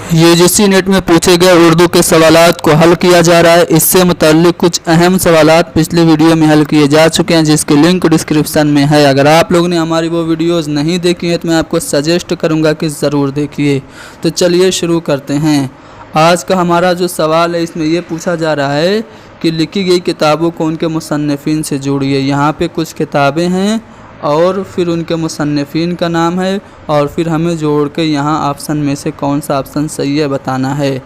UGC net में पूछे गए उर्दू के सवालात को हल किया जा रहा है। इससे मुताल्लिक कुछ अहम सवालात पिछले वीडियो में हल किए जा चुके हैं, जिसकी लिंक डिस्क्रिप्शन में है। अगर आप लोगों ने हमारी वो वीडियोस नहीं देखी हैं तो मैं आपको सजेस्ट करूंगा कि ज़रूर देखिए। तो चलिए शुरू करते हैं। आज का हमारा जो सवाल है इसमें ये पूछा जा रहा है कि लिखी गई किताबों को उनके मुसन्निफ़ीन से जोड़िए। यहाँ पे कुछ किताबें हैं और फिर उनके मुसन्निफ़ीन का नाम है और फिर हमें जोड़ के यहाँ ऑप्शन में से कौन सा ऑप्शन सही है बताना है।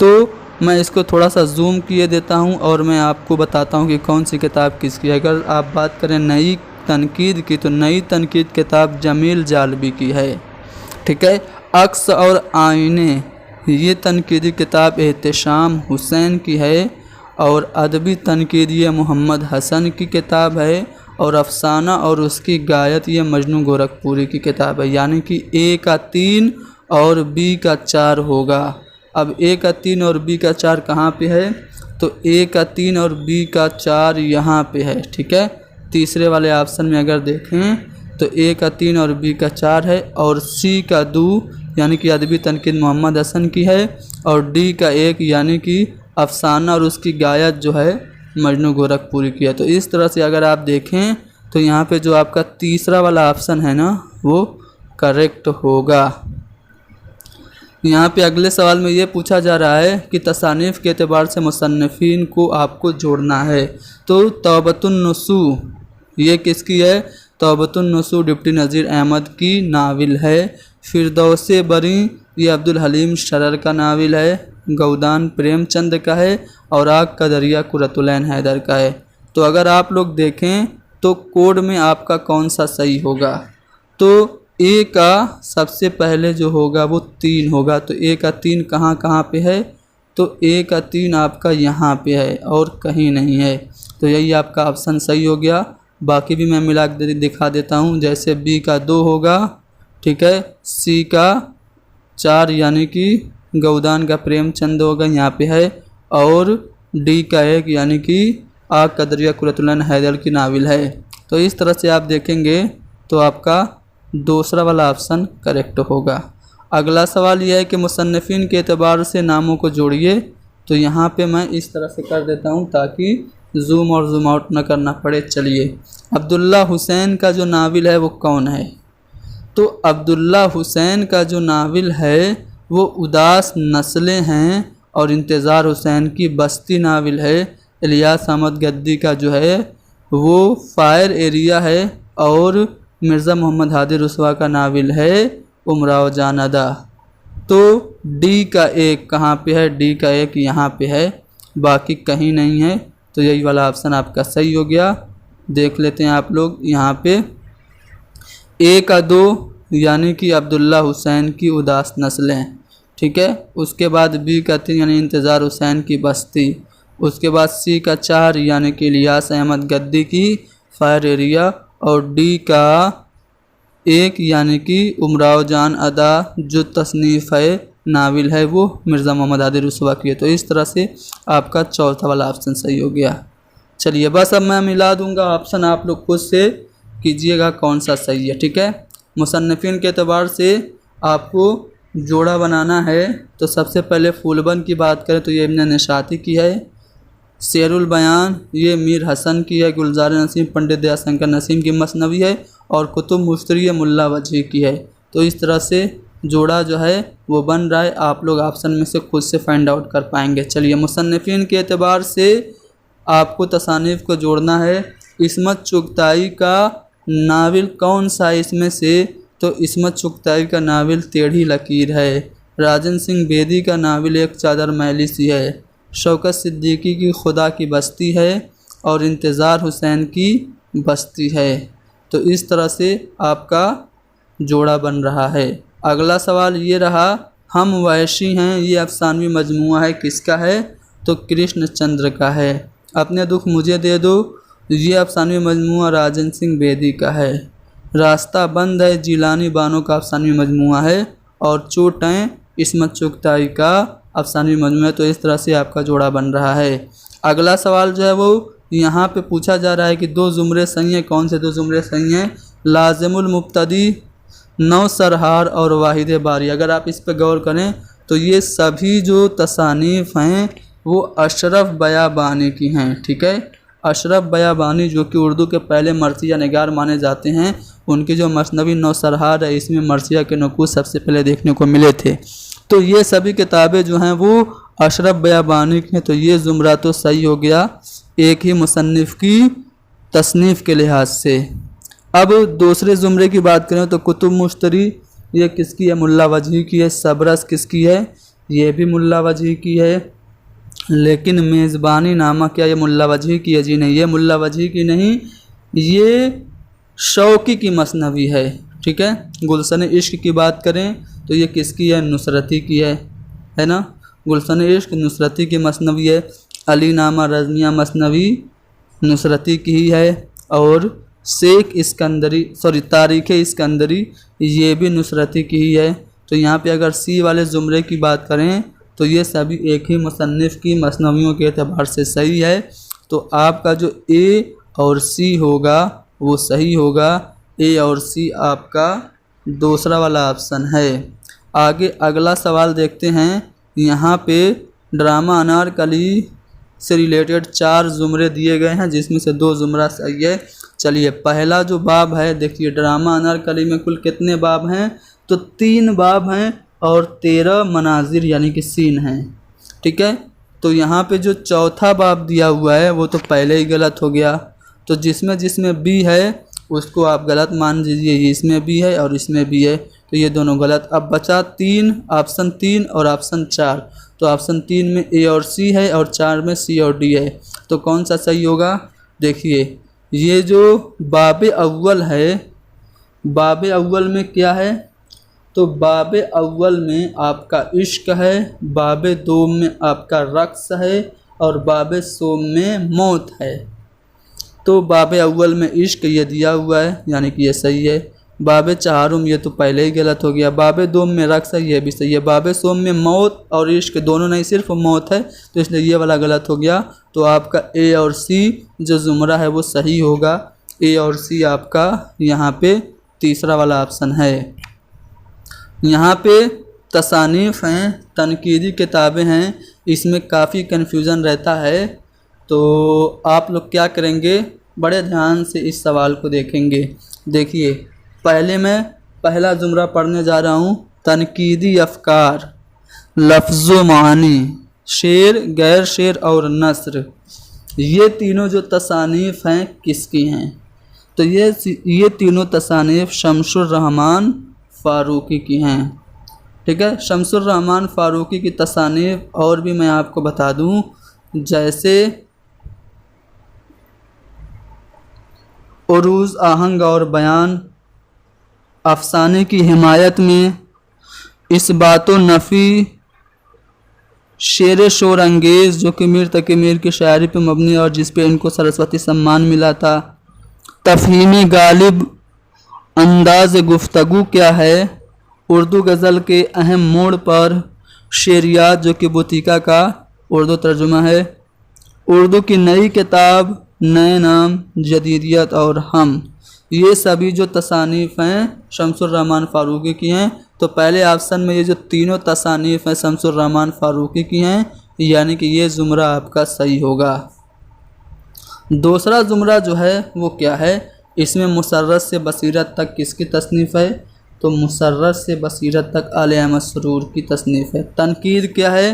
तो मैं इसको थोड़ा सा जूम किए देता हूँ और मैं आपको बताता हूँ कि कौन सी किताब किसकी है। अगर आप बात करें नई तनकीद की तो नई तनकीद किताब जमील जालबी की है, ठीक है। अक्स और आईने ये तनकीदी किताब एहतशाम हुसैन की है और अदबी तनकीद ये मोहम्मद हसन की किताब है और अफसाना और उसकी गायत ये मजनू गोरखपुरी की किताब है। यानी कि ए का 3 और बी का 4 होगा। अब ए का 3 और बी का 4 कहाँ पे है? तो ए का 3 और बी का 4 यहाँ पे है, ठीक है। तीसरे वाले ऑप्शन में अगर देखें तो ए का 3 और बी का 4 है और सी का 2 यानी कि अदबी तनकीद मोहम्मद हसन की है और डी का 1 यानी कि अफसाना और उसकी गायत जो है मजनू गोरखपुरी की है। तो इस तरह से अगर आप देखें तो यहाँ पे जो आपका तीसरा वाला ऑप्शन है ना वो करेक्ट होगा। यहाँ पे अगले सवाल में ये पूछा जा रहा है कि तसानीफ़ के एतबार से मुसन्निफ़ीन को आपको जोड़ना है। तो तौबतुन नुसू ये किसकी है? तौबतुन नुसू डिप्टी नज़ीर अहमद की नाविल है। फिरदौसे बरी ये अब्दुल हलीम शरर का नाविल है। गौदान प्रेमचंद का है और आग का दरिया कुरतुलैन हैदर का है। तो अगर आप लोग देखें तो कोड में आपका कौन सा सही होगा? तो ए का सबसे पहले जो होगा वो 3 होगा। तो ए का 3 कहाँ पे है? तो ए का 3 आपका यहाँ पे है और कहीं नहीं है। तो यही आपका ऑप्शन सही हो गया। बाकी भी मैं मिला के दिखा देता हूँ। जैसे बी का 2 होगा, ठीक है। सी का 4 यानी कि गौदान का प्रेमचंद होगा, यहाँ पे है। और डी का 1 यानी कि आग का दरिया कुरतुलैन हैदर की नाविल है। तो इस तरह से आप देखेंगे तो आपका दूसरा वाला ऑप्शन करेक्ट होगा। अगला सवाल यह है कि मुसन्निफ़ीन के एतबार से नामों को जोड़िए। तो यहाँ पे मैं इस तरह से कर देता हूँ ताकि जूम और जूम आउट न करना पड़े। चलिए, अब्दुल्ला हुसैन का जो नाविल है वो कौन है? तो अब्दुल्ला हुसैन का जो नाविल है वो उदास नस्लें हैं और इंतज़ार हुसैन की बस्ती नाविल है। इलियास अहमद गद्दी का जो है वो फायर एरिया है और मिर्ज़ा मोहम्मद हादी रुसवा का नाविल है उमराव जान अदा। तो डी का 1 कहाँ पे है? डी का 1 यहाँ पे है, बाकी कहीं नहीं है। तो यही वाला ऑप्शन आपका सही हो गया। देख लेते हैं आप लोग यहाँ पे ए का 2 यानी कि अब्दुल्ला हुसैन की उदास नस्लें, ठीक है। उसके बाद बी का 3 यानी इंतज़ार हुसैन की बस्ती। उसके बाद सी का 4 यानी कि इलियास अहमद गद्दी की फायर एरिया और डी का 1 यानी कि उमराव जान अदा जो तसनीफ़ है नाविल है वो मिर्ज़ा मोहम्मद हादी रुसवा की है। तो इस तरह से आपका चौथा वाला ऑप्शन सही हो गया। चलिए, बस अब मैं मिला दूंगा ऑप्शन, आप लोग खुद से कीजिएगा कौन सा सही है, ठीक है। मुसन्निफ़ीन के एतबार से आपको जोड़ा बनाना है। तो सबसे पहले फूलबन की बात करें तो ये इब्न निशाती की है। शेरुल बयान ये मीर हसन की है। गुलजार नसीम पंडित दयाशंकर नसीम की मसनवी है और कुतुब मुश्तरी ये मुल्ला वजही की है। तो इस तरह से जोड़ा जो है वो बन रहा है। आप लोग ऑप्शन में से खुद से फाइंड आउट कर पाएंगे। चलिए, मुसन्निफ़ीन के एतबार से आपको तसानीफ़ को जोड़ना है। इस्मत चुगताई का नाविल कौन सा इसमें से? तो इस्मत चुगताई का नाविल टेढ़ी लकीर है। राजन सिंह बेदी का नाविल एक चादर मैली सी है। शौकत सिद्दीकी की खुदा की बस्ती है और इंतज़ार हुसैन की बस्ती है। तो इस तरह से आपका जोड़ा बन रहा है। अगला सवाल ये रहा, हम वैशी हैं ये अफसानवी मजमुआ है, किसका है? तो कृष्ण चंद्र का है। अपने दुख मुझे दे दो ये अफसानवी मजमुआ राजन सिंह बेदी का है। रास्ता बंद है जिलानी बानो का अफसानवी मजमुआ है और चोटें इस्मत चुगताई का अफसानवी मजमुआ है। तो इस तरह से आपका जोड़ा बन रहा है। अगला सवाल जो है वो यहाँ पे पूछा जा रहा है कि 2 ज़ुमरे सही हैं। कौन से 2 ज़ुमरे सही हैं? लाजिमुल मुब्तदी, नौ सरहार और वाहिद बारी। अगर आप इस पर गौर करें तो ये सभी जो तसानीफ़ हैं वो अशरफ बयाबानी की हैं। ठीक है, अशरफ बयाबानी जो कि उर्दू के पहले मर्सिया निगार माने जाते हैं, उनकी जो मसनवी नौसरहार है इसमें मर्सिया के नकूस सबसे पहले देखने को मिले थे। तो ये सभी किताबें जो हैं वो अशरफ बयाबानी की हैं। तो ये ज़ुमरा तो सही हो गया एक ही मुसन्निफ़ की तसनीफ़ के लिहाज से। अब दूसरे ज़ुमरे की बात करें तो कुतुब मुश्तरी ये किसकी है? मुल्ला वजही की है। सबरस किसकी है? ये भी मुल्ला वजही की है। लेकिन मेज़बानी नामा क्या ये मुल्ला वजही की है? जी नहीं, ये मुल्ला वजही की नहीं, ये शौकी की मसनवी है। ठीक है, गुलशन इश्क की बात करें तो ये किसकी है? नुसरती की है ना। गुलशन इश्क नुसरती की मसनवी है। अली नामा रज़मिया मसनवी नुसरती की ही है। और शेख इस्कंदरी तारीख़ इस्कंदरी ये भी नुसरती की ही है। तो यहाँ पे अगर सी वाले ज़ुमरे की बात करें तो ये सभी एक ही मुसन्निफ़ की मसनवियों के एतबार से सही है। तो आपका जो ए और सी होगा वो सही होगा। ए और सी आपका दूसरा वाला ऑप्शन है। आगे अगला सवाल देखते हैं। यहाँ पे ड्रामा अनारकली से रिलेटेड 4 ज़ुमरे दिए गए हैं जिसमें से 2 ज़ुमरा सही है। चलिए पहला जो बाब है, देखिए ड्रामा अनारकली में कुल कितने बाब हैं? तो 3 बाब हैं और 13 मनाजिर यानी कि सीन हैं। ठीक है, तो यहाँ पे जो चौथा बाब दिया हुआ है वो तो पहले ही गलत हो गया। तो जिसमें बी है उसको आप गलत मान लीजिए। ये इसमें भी है और इसमें भी है, तो ये दोनों गलत। अब बचा 3, ऑप्शन 3 और ऑप्शन 4। तो ऑप्शन 3 में ए और सी है और 4 में सी और डी है। तो कौन सा सही होगा? देखिए ये जो बाब अव्वल है, बाब अव्वल में क्या है? तो बाब अव्वल में आपका इश्क है, बाब दोम में आपका रक्स है और बाब सोम में मौत है। तो बाब अव्वल में इश्क ये दिया हुआ है यानी कि ये सही है। बाब चहारुम ये तो पहले ही गलत हो गया। बाब दोम में रक्स है ये भी सही है। बाब सोम में मौत और इश्क दोनों नहीं, सिर्फ मौत है, तो इसलिए ये वाला गलत हो गया। तो आपका ए और सी जो ज़ुमरा है वो सही होगा। ए और सी आपका यहाँ पे तीसरा वाला ऑप्शन है। यहाँ पे तसानीफ़ हैं, तनकीदी किताबें हैं, इसमें काफ़ी कन्फ्यूज़न रहता है। तो आप लोग क्या करेंगे, बड़े ध्यान से इस सवाल को देखेंगे। देखिए पहले मैं पहला ज़ुमरा पढ़ने जा रहा हूँ। तनकीदी अफ़कार, लफ्ज़ो मानी, शेर, गैर शेर और नस्र, ये तीनों जो तसानीफ़ हैं किसकी हैं? तो ये तीनों तसानीफ़ शमसुर रहमान फ़ारूकी की हैं। ठीक है, शमसुर रहमान फ़ारूकी की तसानीफ़ और भी मैं आपको बता दूं, जैसे उरूज़, आहंग और बयान, अफ़साने की हिमायत में, इस बातो नफ़ी, शेर शोर अंगेज़ जो कि मीर तकी मीर की शायरी पे मबनी और जिस पे इनको सरस्वती सम्मान मिला था, तफ़हीमी गालिब, अंदाज़ गुफ्तगू क्या है, उर्दू गज़ल के अहम मोड़ पर, शेरियात जो कि बुतीका का उर्दू तर्जुमा है, उर्दू की नई किताब, नए नाम, जदीदियत और हम, ये सभी जो तसानीफ़ हैं शमसुर रहमान फ़ारूकी की हैं। तो पहले ऑप्शन में ये जो तीनों तसानीफ़ हैं शमसुर रहमान फ़ारूकी की हैं, यानी कि ये ज़ुमरा आपका सही होगा। दूसरा ज़ुमरा जो है वो क्या है? इसमें मुसर्रत से बसीरत तक किसकी तसनीफ़ है? तो मुसर्रत से बसीरत तक आले अहमद सरूर की तसनीफ़ है। तनकीद क्या है?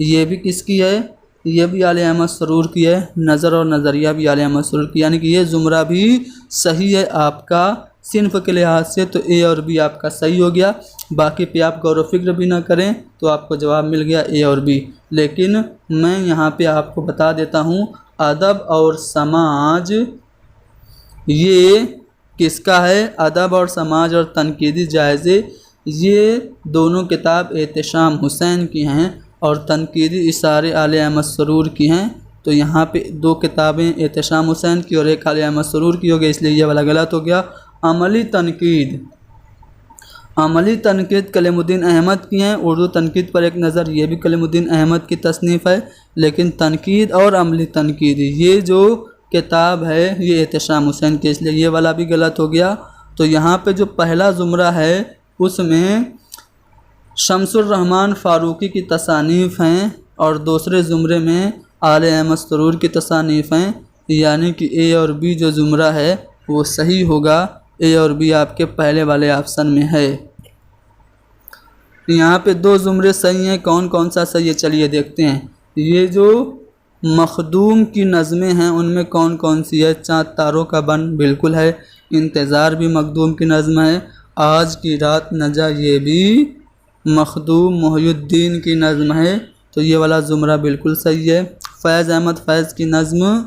ये भी किसकी है? ये भी आले अहमद सरूर की है। नज़र और नज़रिया भी आले अहमद सरूर की, यानी कि ये ज़ुमरा भी सही है आपका सिन्फ़ के लिहाज से। तो ए और बी आपका सही हो गया। बाकी पे आप गौर व फिक्र भी ना करें तो आपको जवाब मिल गया ए और बी। लेकिन मैं यहाँ पे आपको बता देता हूँ, अदब और समाज ये किसका है? अदब और समाज और तनकीदी जायज़े, ये दोनों किताब एहतशाम हुसैन की हैं और तनकीदी इशारे आले अहमद सरूर की हैं। तो यहाँ पे 2 किताबें एहतशाम हुसैन की और एक आले अहमद सरूर की हो गई, इसलिए ये वाला गलत हो गया। अमली तनकीद, अमली तनकीद कलीमुद्दीन अहमद की हैं। उर्दू तनकीद पर एक नज़र, ये भी कलीमुद्दीन अहमद की तसनीफ़ है। लेकिन तनकीद और अमली तनकीद ये जो किताब है ये एहतशाम हुसैन की, इसलिए ये वाला भी गलत हो गया। तो यहाँ पे जो पहला ज़ुमरा है उसमें शमसुर रहमान फ़ारूकी की तसानीफ़ हैं और दूसरे ज़ुमरे में आले अहमद सरूर की तसानीफ़ हैं, यानी कि ए और बी जो ज़ुमरा है वो सही होगा। ए और बी आपके पहले वाले ऑप्शन में है। यहाँ पे दो ज़ुमरे सही हैं, कौन कौन सा सही है चलिए देखते हैं। ये जो मखदूम की नज़में हैं उनमें कौन कौन सी है। चाँद तारों का बन बिल्कुल है, इंतज़ार भी मखदूम की नज़म है, आज की रात न जा ये भी मखदूम मोहिउद्दीन की नज़म है, तो ये वाला ज़ुमरा बिल्कुल सही है। फैज़ अहमद फैज़ की नज़म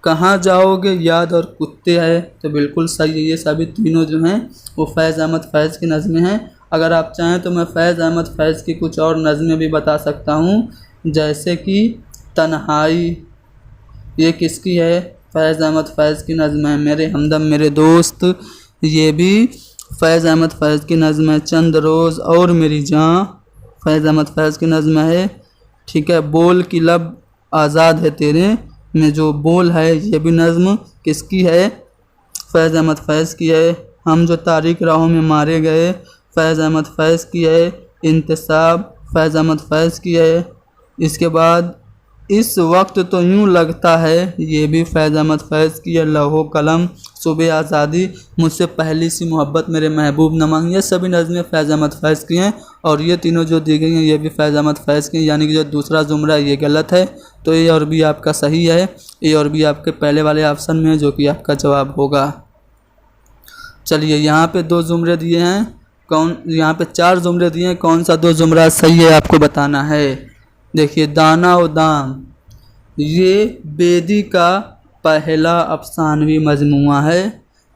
कहाँ जाओगे याद और कुत्ते है, तो बिल्कुल सही है। ये सभी तीनों जो हैं वो फैज़ अहमद फैज़ की नज़में हैं। अगर आप चाहें तो मैं फैज़ अहमद फैज़ की कुछ और नज़में भी बता सकता हूँ, जैसे कि तन्हाई, ये किसकी है, फैज़ अहमद फैज़ की नज़म है। मेरे हमदम मेरे दोस्त, ये भी फैज़ अहमद फैज़ की नज़म है। चंद रोज़ और मेरी जान, फैज़ अहमद फैज़ की नज़म है। ठीक है, बोल की लब आज़ाद है तेरे में जो बोल है, ये भी नज़म किसकी है, फैज़ अहमद फैज़ की है। हम जो तारीक राहों में मारे गए, फैज़ अहमद फैज़ की है। इंतसाब फैज़ अहमद फैज़ की है। इसके बाद इस वक्त तो यूँ लगता है, ये भी फैज़ अहमद फैज़ की है। लौहो कलम, सुबह आज़ादी, मुझसे पहली सी मोहब्बत, मेरे महबूब न मांग, ये सभी नज़में फैज़ अहमद फैज़ की हैं। और ये तीनों जो दी गई हैं ये भी फैज़ अहमद फैज़ की हैं, यानी कि जो दूसरा ज़ुमरा है ये गलत है। तो ए और बी आपका सही है। ए और बी आपके पहले वाले ऑप्शन में है, जो कि आपका जवाब होगा। चलिए यहाँ पे दो ज़ुमरे दिए हैं, कौन, यहाँ पे चार ज़ुमरे दिए हैं, कौन सा दो ज़ुमरा सही है आपको बताना है। देखिए, दाना व दाम, ये बेदी का पहला अफसानवी मजमुआ है।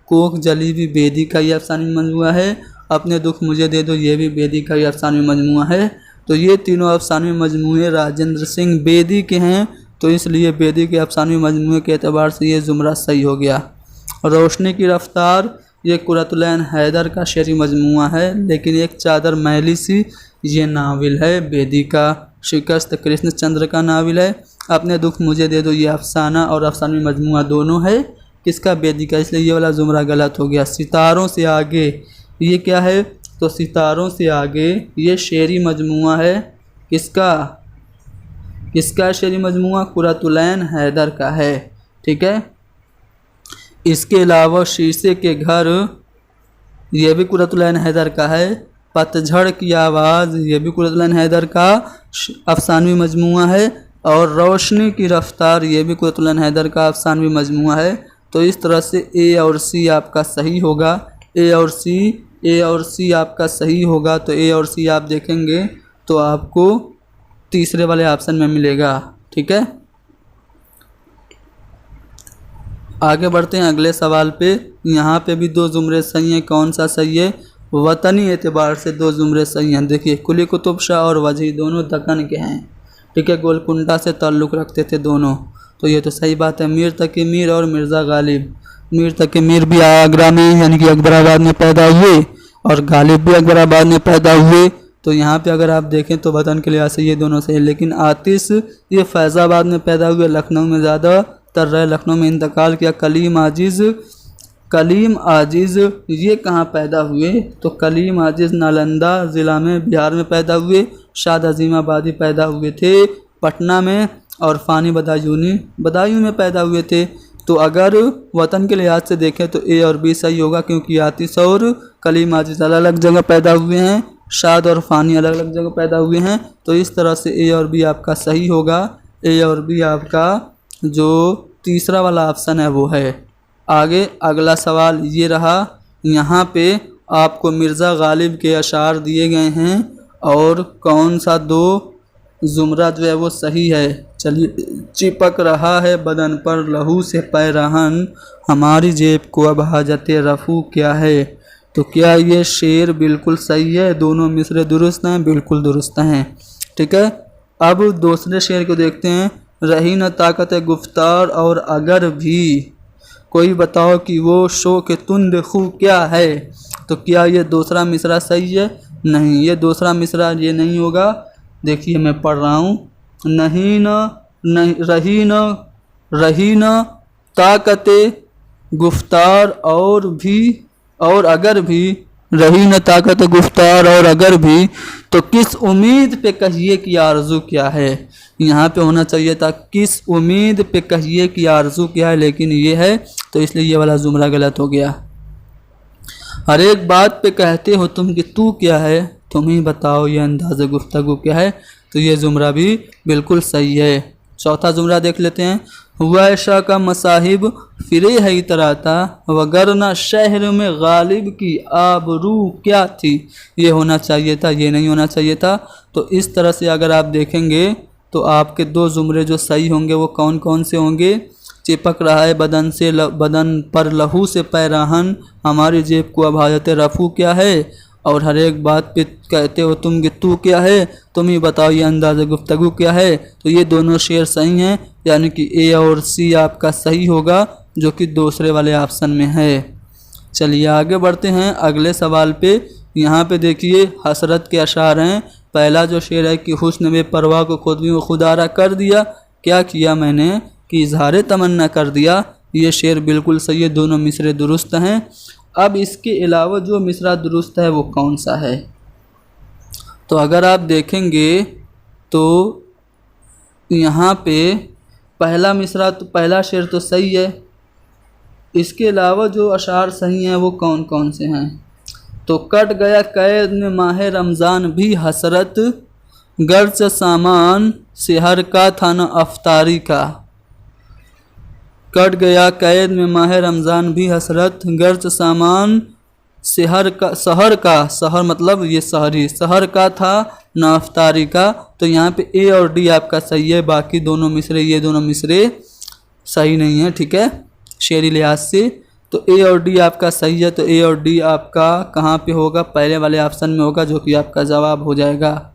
कोक जली भी बेदी का ही अफसानवी मजमुआ है। अपने दुख मुझे दे दो, ये भी बेदी का ही अफसानवी मजमुआ है। तो ये तीनों अफसानवी मजमुए राजेंद्र सिंह बेदी के हैं, तो इसलिए बेदी के अफसानवी मजमुए के एतबार से ये ज़ुमरा सही हो गया। रोशनी की रफ्तार, ये कुरतुलैन हैदर का शेरी मजमुआ है, लेकिन एक चादर मैली सी, ये नाविल है बेदी का। शिकस्त कृष्ण चंद्र का नाविल है। अपने दुख मुझे दे दो, ये अफसाना और अफसानवी मजमुआ दोनों है, किसका, बेदी का, इसलिए ये वाला ज़ुमरा गलत हो गया। सितारों से आगे, ये क्या है, तो सितारों से आगे ये शेरी मजमुआ है, किसका, किसका शेरी मजमुआ, कुरतुलैन हैदर का है। ठीक है, इसके अलावा शीशे के घर, ये भी कुरतुलैन हैदर का है। पतझड़ की आवाज़, ये भी कुरतुलैन हैदर का अफसानवी मजमुआ है। और रोशनी की रफ्तार, ये भी कुरतुलैन हैदर का अफसानवी मजमुआ है। तो इस तरह से ए और सी आपका सही होगा। ए और सी आपका सही होगा। तो ए और सी आप देखेंगे तो आपको तीसरे वाले ऑप्शन में मिलेगा। ठीक है, आगे बढ़ते हैं अगले सवाल पे। यहाँ पे भी दो ज़ुमरे सही हैं, कौन सा सही है, वतनी एतबार से दो ज़ुमरे सही हैं। देखिए, कुली कुतुब शाह और वजी दोनों दक्कन के हैं। ठीक है, गोलकुंडा से ताल्लुक़ रखते थे दोनों, तो ये तो सही बात है। मीर तकी मीर और मिर्ज़ा गालिब, मीर तकी मीर भी आगरा में यानी कि अकबराबाद में पैदा हुए और गालिब भी अकबराबाद में पैदा हुए। तो यहाँ पे अगर आप देखें तो वतन के लिहाज से ये दोनों सही, लेकिन आतिश ये फैज़ाबाद में पैदा हुए, लखनऊ में ज़्यादा तर रहे, लखनऊ में इंतकाल किया। कलीम आजिज़ ये कहाँ पैदा हुए, तो कलीम आजिज़ नालंदा ज़िला में बिहार में पैदा हुए। शाद अजीमाबादी पैदा हुए थे पटना में, और फ़ानी बदायूं में पैदा हुए थे। तो अगर वतन के लिहाज से देखें तो ए और बी सही होगा, क्योंकि आतिश और कलीम आजिज़ अलग अलग जगह पैदा हुए हैं, शाद और फ़ानी अलग अलग जगह पैदा हुए हैं। तो इस तरह से ए और बी आपका सही होगा। ए और बी आपका जो तीसरा वाला ऑप्शन है वो है। आगे अगला सवाल ये रहा, यहाँ पे आपको मिर्ज़ा गालिब के अशार दिए गए हैं और कौन सा दो ज़ुमरा जो है वो सही है। चलिए, चिपक रहा है बदन पर लहू से पैरहन, हमारी जेब को अब हाजत रफ़ू क्या है। तो क्या ये शेर बिल्कुल सही है, दोनों मिसरे दुरुस्त हैं, बिल्कुल दुरुस्त हैं। ठीक है, अब दूसरे शेर को देखते हैं। रही न ताकत गुफ्तार और अगर भी, कोई बताओ कि वो शो के तुंद खू क्या है। तो क्या ये दूसरा मिसरा सही है, नहीं, ये दूसरा मिसरा ये नहीं होगा। देखिए मैं पढ़ रहा हूँ, रही न ताकत गुफ्तार और अगर भी रही न ताकत गुफ्तार, और अगर भी तो किस उम्मीद पे कहिए कि आरज़ू क्या है। यहाँ पे होना चाहिए था किस उम्मीद पे कहिए कि आरज़ू क्या है, लेकिन ये है तो इसलिए ये वाला जुमला गलत हो गया। हर एक बात पे कहते हो तुम कि तू क्या है, तुम ही बताओ ये अंदाज़ गुफ्तगू क्या है, तो ये जुमरा भी बिल्कुल सही है। चौथा जुमरा देख लेते हैं। हुआ ऐशा का मसाहिब फिरे है इतराता, वगरना शहर में गालिब की आबरू क्या थी। ये होना चाहिए था, ये नहीं होना चाहिए था। तो इस तरह से अगर आप देखेंगे तो आपके दो जुमरे जो सही होंगे वो कौन कौन से होंगे। चिपक रहा है बदन से बदन पर लहू से पैराहन, हमारी जेब को अब हाजत रफू क्या है, और हर एक बात पे कहते हो तुम कि तू क्या है, तुम ही बताओ ये अंदाज़ गुफ्तगू क्या है। तो ये दोनों शेर सही हैं, यानी कि ए और सी आपका सही होगा, जो कि दूसरे वाले ऑप्शन में है। चलिए आगे बढ़ते हैं अगले सवाल पे। यहाँ पे देखिए हसरत के अशार हैं। पहला जो शेर है कि हुस्न बे परवाह को खुद भी खुदारा कर दिया, क्या किया मैंने कि इजहार तमन्ना कर दिया। ये शेर बिल्कुल सही है, दोनों मिसरे दुरुस्त हैं। अब इसके अलावा जो मिसरा दुरुस्त है वो कौन सा है, तो अगर आप देखेंगे तो यहाँ पे पहला मिसरा तो पहला शेर तो सही है। इसके अलावा जो अशार सही हैं वो कौन कौन से हैं, तो कट गया कैद में माह रमज़ान भी हसरत, गर्च सामान सेहर का था न अफ्तारी का। कट गया कैद में माह रमज़ान भी हसरत, गर्च सामान सहर का सहर मतलब ये सहरी सहर का था न अफ्तारी का। तो यहाँ पे ए और डी आपका सही है, बाकी दोनों मिसरे ये दोनों मिसरे सही नहीं है, ठीक है शेरी लिहाज से। तो ए और डी आपका सही है, तो ए और डी आपका कहाँ पे होगा, पहले वाले ऑप्शन में होगा, जो कि आपका जवाब हो जाएगा।